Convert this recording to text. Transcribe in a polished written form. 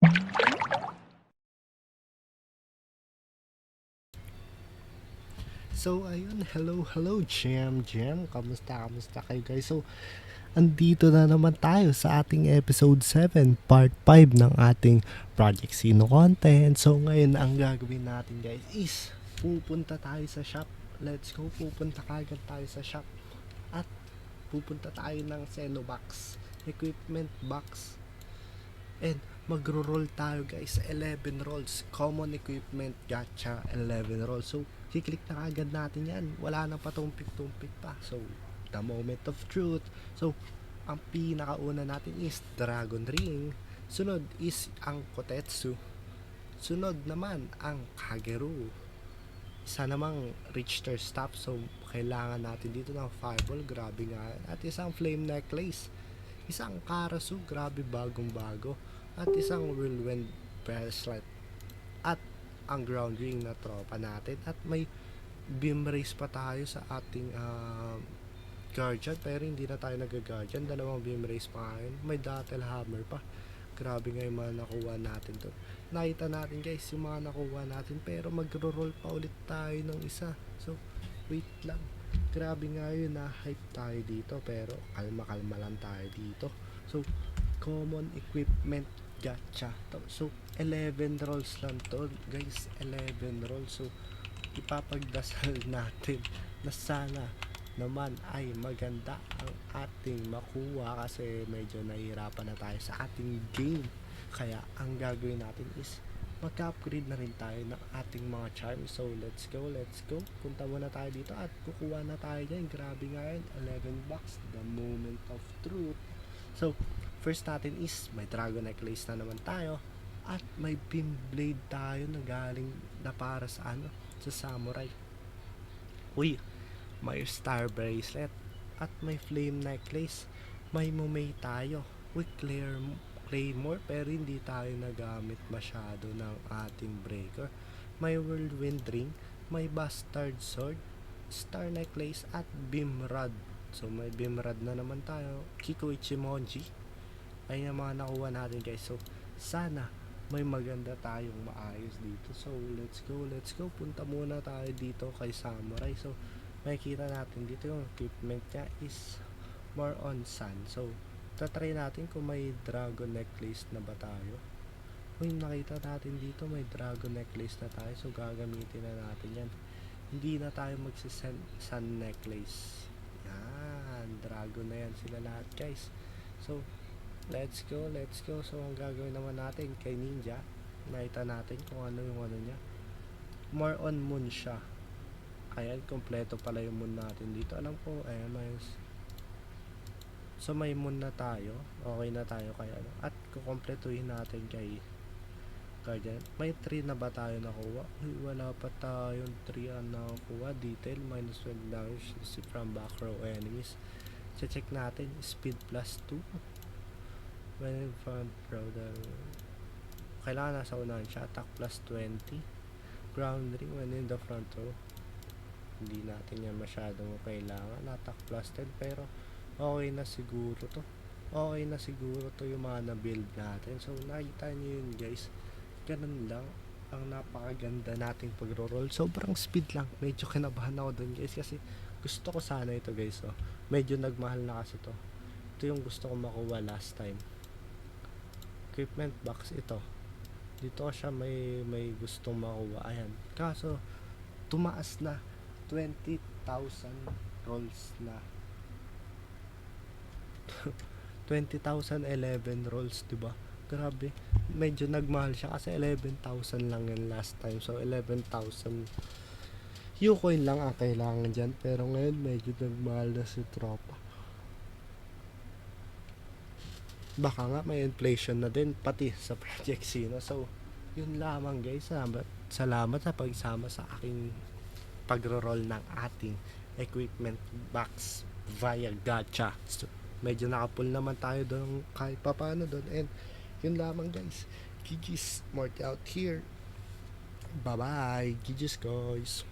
So, ayun, hello, Jam. Kamusta kayo guys? So, andito na naman tayo sa ating episode 7, part 5 ng ating Project Sino content. So, ngayon, ang gagawin natin guys is, pupunta tayo sa shop. Let's go, pupunta kagad tayo sa shop. At, pupunta tayo ng Xenobox, equipment box. And, magro-roll tayo guys, 11 rolls, common equipment gacha 11 rolls. So kiklik na agad natin yan, wala nang patumpik-tumpik pa. So the moment of truth. So ang pinakauna natin is Dragon Ring, sunod is ang Kotetsu, sunod naman ang Kageru, isa namang Richter Staff. So kailangan natin dito ng Fireball, grabe nga, at isang Flame Necklace, isang Karasu, grabe bagong bago, at isang Whirlwind Bracelet, at ang Ground Ring na tropa natin, at may Beam Race pa tayo sa ating Guardian, pero hindi na tayo nag-Guardian, dalawang Beam Race pa ngayon, may Dattel Hammer pa. Grabe nga yung mga nakuha natin to. Nakita natin guys yung mga nakuha natin, pero magro-roll pa ulit tayo ng isa. So wait lang, grabe nga yun, na hype tayo dito, pero kalma lang tayo dito. So common equipment gacha to. So 11 rolls lang to guys, 11 rolls. So ipapagdasal natin na sana naman ay maganda ang ating makuha, kasi medyo nahihirapan na tayo sa ating game. Kaya ang gagawin natin is magka-upgrade na rin tayo ng ating mga charms. So let's go, punta muna tayo dito at kukuha na tayo dyan. Grabe nga yun, 11 bucks, the moment of truth. So first natin is may Dragon Necklace na naman tayo, at may Beam Blade tayo na galing na para sa sa Samurai. Uy, may Star Bracelet, at may Flame Necklace. May Mumei tayo. Uy, Claymore, pero hindi tayo nagamit masyado ng ating breaker. May Whirlwind Ring, may Bastard Sword, Star Necklace, at Beam Rod. So may Beam Rod na naman tayo. Kiku Ichimonji. Ayun ang mga nakuha natin guys. So sana may maganda tayong maayos dito. So let's go, punta muna tayo dito kay Samurai. So makikita natin dito yung equipment niya is more on sun. So tatry natin kung may Dragon Necklace na ba tayo. Kung nakita natin dito may Dragon Necklace na tayo, so gagamitin na natin yan. Hindi na tayo sun necklace. Yan, Dragon na yan sila lahat guys. So let's go. So ang gagawin naman natin kay Ninja, nakita natin kung ano yung ano niya, more on moon siya. Ayan, kompleto pala yung moon natin dito. Alam ko, ayan, so may moon na tayo, okay na tayo kaya ano. At kukompletuhin natin kay Guardian. May 3 na ba tayo nakuha? Uy, wala pa tayong 3 ang nakuha. Detail, minus 20 damage from back row enemies. Check natin, speed plus 2. When in front row, kailangan nasa unahan siya. Attack plus 20. Ground ring when in the front row, hindi natin yan masyadong kailangan. Attack plus 10, pero okay na siguro to. Yung mga na-build natin. So nakita nyo yun guys, ganun lang ang napakaganda nating pagro-roll. Sobrang speed lang. Medyo kinabahan ako dun guys, kasi gusto ko sana ito guys. Oh, medyo nagmahal na kasi to. Ito yung gusto ko makuha last time. Equipment box ito. Dito siya may gustong makuha. Ayan. Kaso tumaas na 20,000 rolls na. 20,000 11 rolls, diba? Grabe. Medyo nagmahal siya kasi 11,000 lang yan last time. So 11,000 Ucoin lang ang kailangan dyan. Pero ngayon medyo nagmahal na si tropa. Baka nga may inflation na din pati sa Project Sino. So yun lamang guys. Salamat sa pagsama sa aking pagro-roll ng ating equipment box via gacha. So, medyo nakapull naman tayo doon kahit papaano doon. And yun lamang guys. GG's Morty out here. Bye bye. GG's guys.